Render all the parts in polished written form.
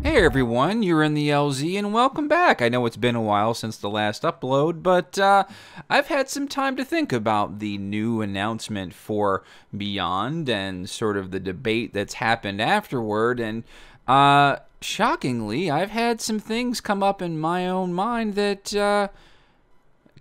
Hey everyone, you're in the LZ and welcome back. I know it's been a while since the last upload, but I've had some time to think about the new announcement for Beyond and sort of the debate that's happened afterward, and shockingly, I've had some things come up in my own mind that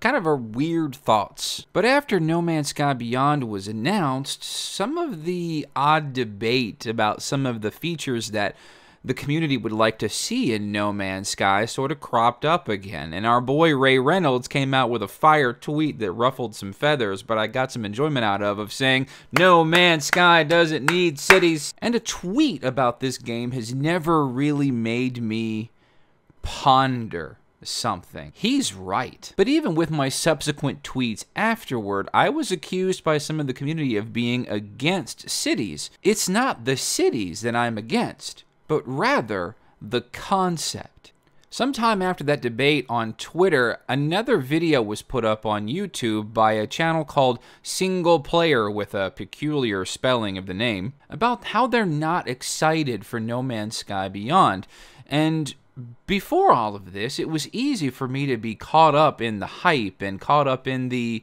kind of are weird thoughts. But after No Man's Sky Beyond was announced, some of the odd debate about some of the features that the community would like to see in No Man's Sky sort of cropped up again. And our boy Ray Reynolds came out with a fire tweet that ruffled some feathers, but I got some enjoyment out of saying, No Man's Sky doesn't need cities. And a tweet about this game has never really made me ponder something. He's right. But even with my subsequent tweets afterward, I was accused by some of the community of being against cities. It's not the cities that I'm against, but rather the concept. Sometime after that debate on Twitter, another video was put up on YouTube by a channel called Single Player with a peculiar spelling of the name about how they're not excited for No Man's Sky Beyond. And before all of this, it was easy for me to be caught up in the hype and caught up in the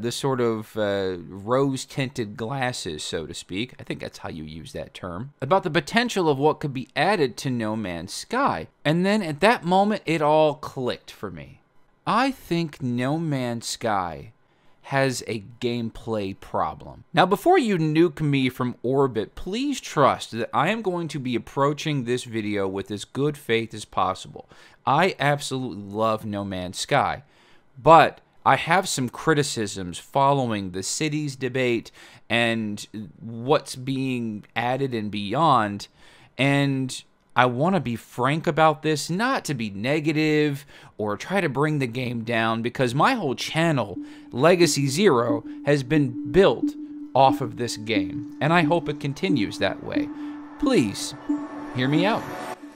sort of rose-tinted glasses, so to speak. I think that's how you use that term. About the potential of what could be added to No Man's Sky. And then at that moment, it all clicked for me. I think No Man's Sky has a gameplay problem. Now, before you nuke me from orbit, please trust that I am going to be approaching this video with as good faith as possible. I absolutely love No Man's Sky, but I have some criticisms following the cities debate and what's being added and beyond, and I want to be frank about this, not to be negative or try to bring the game down, because my whole channel, Legacy Zero, has been built off of this game, and I hope it continues that way. Please, hear me out.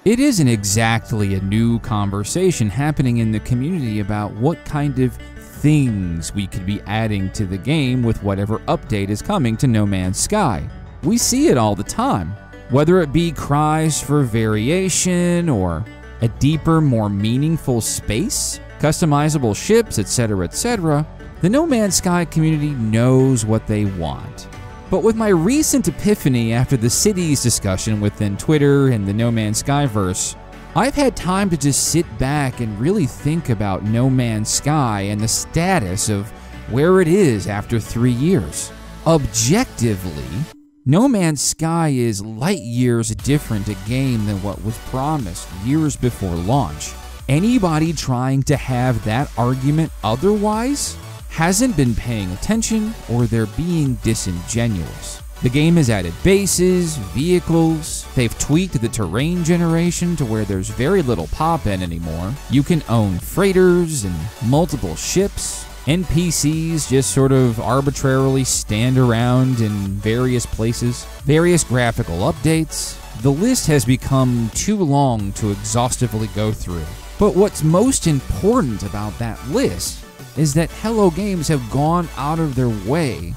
It isn't exactly a new conversation happening in the community about what kind of things we could be adding to the game with whatever update is coming to No Man's Sky. We see it all the time. Whether it be cries for variation or a deeper, more meaningful space, customizable ships, etc., the No Man's Sky community knows what they want. But with my recent epiphany after the cities discussion within Twitter and the No Man's Skyverse, I've had time to just sit back and really think about No Man's Sky and the status of where it is after 3 years. Objectively, No Man's Sky is light years different a game than what was promised years before launch. Anybody trying to have that argument otherwise hasn't been paying attention, or they're being disingenuous. The game has added bases, vehicles, they've tweaked the terrain generation to where there's very little pop-in anymore. You can own freighters and multiple ships. NPCs just sort of arbitrarily stand around in various places. Various graphical updates. The list has become too long to exhaustively go through. But what's most important about that list is that Hello Games have gone out of their way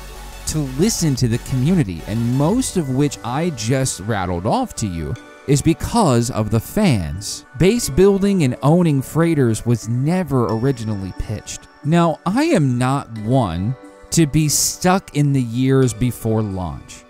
to listen to the community, and most of which I just rattled off to you is because of the fans. Base building and owning freighters was never originally pitched. Now, I am not one to be stuck in the years before launch.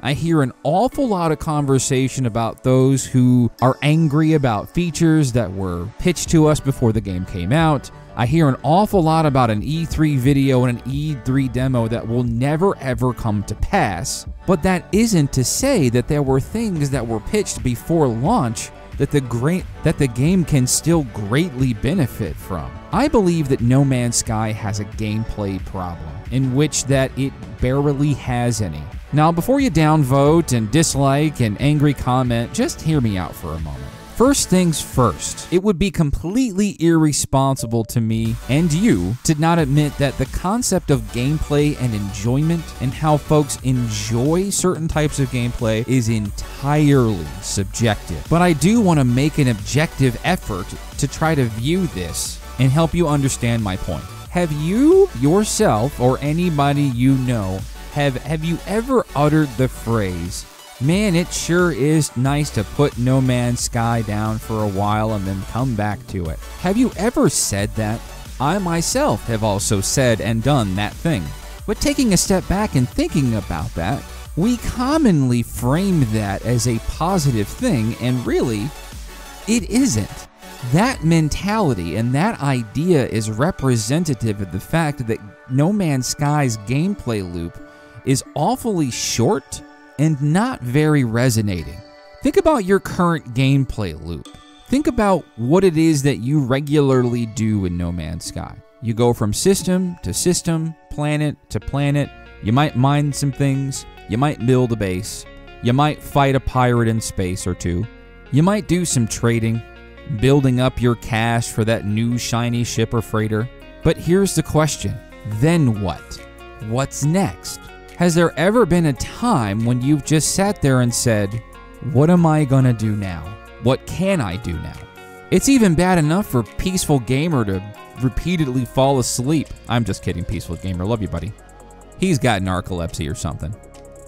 I hear an awful lot of conversation about those who are angry about features that were pitched to us before the game came out. I hear an awful lot about an E3 video and an E3 demo that will never ever come to pass. But that isn't to say that there were things that were pitched before launch that the game can still greatly benefit from. I believe that No Man's Sky has a gameplay problem, in which that it barely has any. Now, before you downvote and dislike and angry comment, just hear me out for a moment. First things first, it would be completely irresponsible to me and you to not admit that the concept of gameplay and enjoyment and how folks enjoy certain types of gameplay is entirely subjective. But I do want to make an objective effort to try to view this and help you understand my point. Have you yourself or anybody you know, have you ever uttered the phrase, Man, it sure is nice to put No Man's Sky down for a while and then come back to it. Have you ever said that? I myself have also said and done that thing. But taking a step back and thinking about that, we commonly frame that as a positive thing, and really, it isn't. That mentality and that idea is representative of the fact that No Man's Sky's gameplay loop is awfully short and not very resonating. Think about your current gameplay loop. Think about what it is that you regularly do in No Man's Sky. You go from system to system, planet to planet. You might mine some things. You might build a base. You might fight a pirate in space or two. You might do some trading, building up your cash for that new shiny ship or freighter. But here's the question. Then what? What's next? Has there ever been a time when you've just sat there and said, what am I gonna do now? What can I do now? It's even bad enough for Peaceful Gamer to repeatedly fall asleep. I'm just kidding, Peaceful Gamer. Love you, buddy. He's got narcolepsy or something.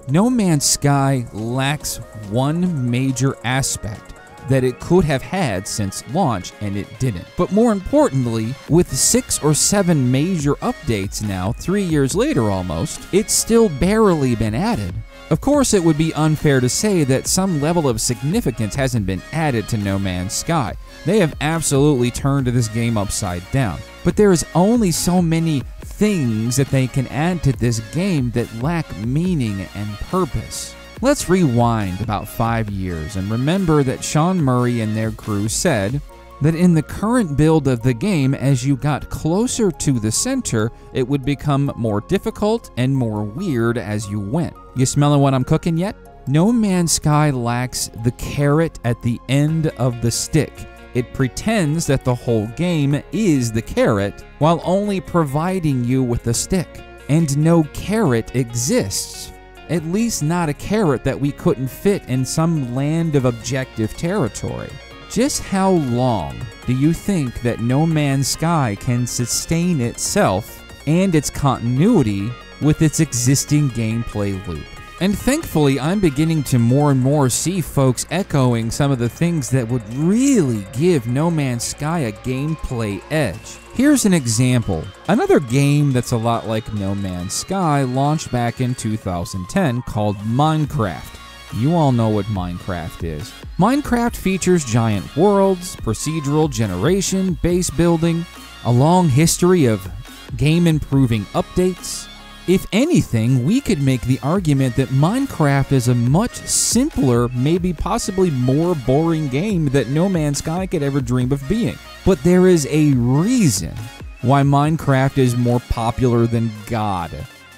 No Man's Sky lacks one major aspect that it could have had since launch, and it didn't. But more importantly, with 6 or 7 major updates now, 3 years later almost, it's still barely been added. Of course, it would be unfair to say that some level of significance hasn't been added to No Man's Sky. They have absolutely turned this game upside down. But there is only so many things that they can add to this game that lack meaning and purpose. Let's rewind about 5 years and remember that Sean Murray and their crew said that in the current build of the game, as you got closer to the center, it would become more difficult and more weird as you went. You smelling what I'm cooking yet? No Man's Sky lacks the carrot at the end of the stick. It pretends that the whole game is the carrot while only providing you with the stick. And no carrot exists. At least not a carrot that we couldn't fit in some land of objective territory. Just how long do you think that No Man's Sky can sustain itself and its continuity with its existing gameplay loop? And thankfully, I'm beginning to more and more see folks echoing some of the things that would really give No Man's Sky a gameplay edge. Here's an example. Another game that's a lot like No Man's Sky launched back in 2010 called Minecraft. You all know what Minecraft is. Minecraft features giant worlds, procedural generation, base building, a long history of game-improving updates. If anything, we could make the argument that Minecraft is a much simpler, maybe possibly more boring game that No Man's Sky could ever dream of being. But there is a reason why Minecraft is more popular than God.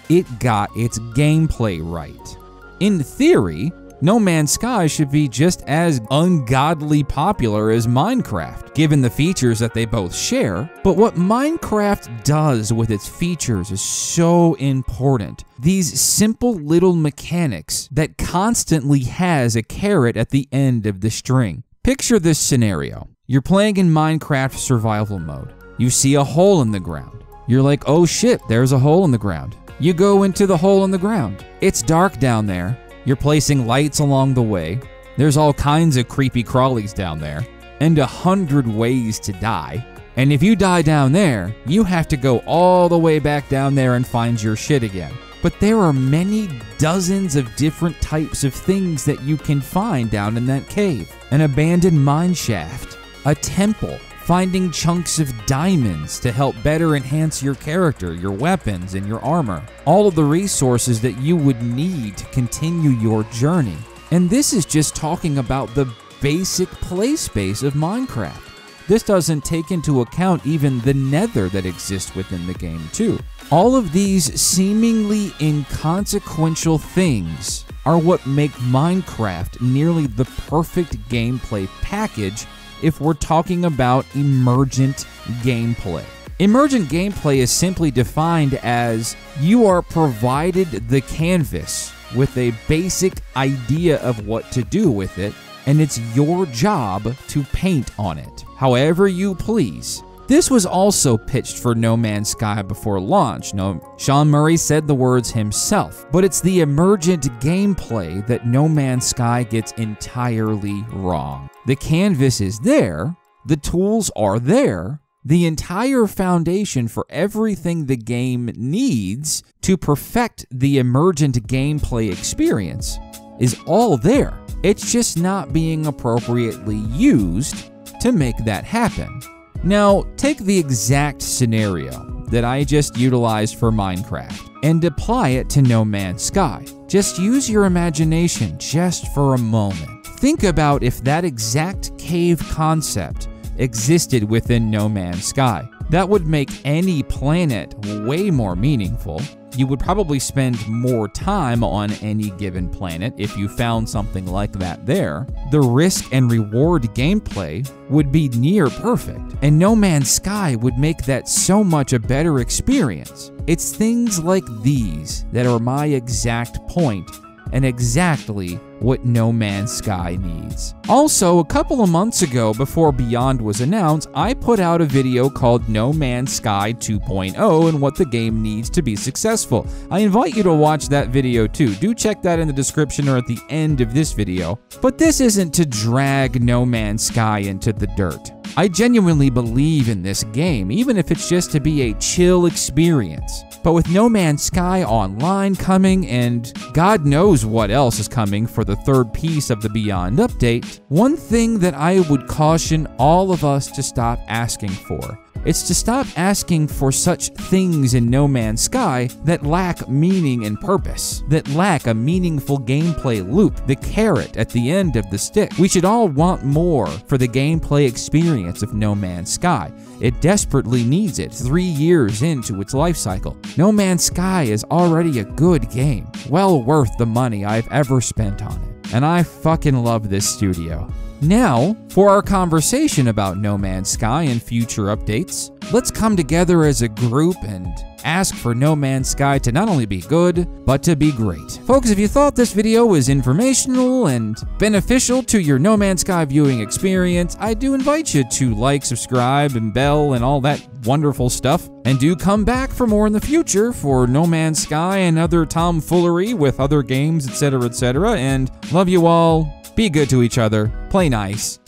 It got its gameplay right. In theory, No Man's Sky should be just as ungodly popular as Minecraft, given the features that they both share. But what Minecraft does with its features is so important. These simple little mechanics that constantly has a carrot at the end of the string. Picture this scenario. You're playing in Minecraft survival mode. You see a hole in the ground. You're like, oh shit, there's a hole in the ground. You go into the hole in the ground. It's dark down there. You're placing lights along the way. There's all kinds of creepy crawlies down there, and 100 ways to die. And if you die down there, you have to go all the way back down there and find your shit again. But there are many dozens of different types of things that you can find down in that cave. An abandoned mine shaft, a temple, finding chunks of diamonds to help better enhance your character, your weapons, and your armor. All of the resources that you would need to continue your journey. And this is just talking about the basic play space of Minecraft. This doesn't take into account even the nether that exists within the game too. All of these seemingly inconsequential things are what make Minecraft nearly the perfect gameplay package if we're talking about emergent gameplay. Emergent gameplay is simply defined as you are provided the canvas with a basic idea of what to do with it, and it's your job to paint on it, however you please. This was also pitched for No Man's Sky before launch. Sean Murray said the words himself, but it's the emergent gameplay that No Man's Sky gets entirely wrong. The canvas is there, the tools are there, the entire foundation for everything the game needs to perfect the emergent gameplay experience is all there. It's just not being appropriately used to make that happen. Now, take the exact scenario that I just utilized for Minecraft and apply it to No Man's Sky. Just use your imagination just for a moment. Think about if that exact cave concept existed within No Man's Sky. That would make any planet way more meaningful. You would probably spend more time on any given planet if you found something like that there. The risk and reward gameplay would be near perfect, and No Man's Sky would make that so much a better experience. It's things like these that are my exact point and exactly what No Man's Sky needs. Also, a couple of months ago, before Beyond was announced, I put out a video called No Man's Sky 2.0 and what the game needs to be successful. I invite you to watch that video too. Do check that in the description or at the end of this video. But this isn't to drag No Man's Sky into the dirt. I genuinely believe in this game, even if it's just to be a chill experience. But with No Man's Sky Online coming, and God knows what else is coming for the third piece of the Beyond update, one thing that I would caution all of us to stop asking for. It's to stop asking for such things in No Man's Sky that lack meaning and purpose, that lack a meaningful gameplay loop, the carrot at the end of the stick. We should all want more for the gameplay experience of No Man's Sky. It desperately needs it 3 years into its life cycle. No Man's Sky is already a good game, well worth the money I've ever spent on it. And I fucking love this studio. Now, for our conversation about No Man's Sky and future updates, let's come together as a group and ask for No Man's Sky to not only be good, but to be great. Folks, if you thought this video was informational and beneficial to your No Man's Sky viewing experience, I do invite you to like, subscribe, and bell, and all that wonderful stuff. And do come back for more in the future for No Man's Sky and other tomfoolery with other games, etc., etc. And love you all. Be good to each other, play nice,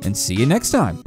and see you next time.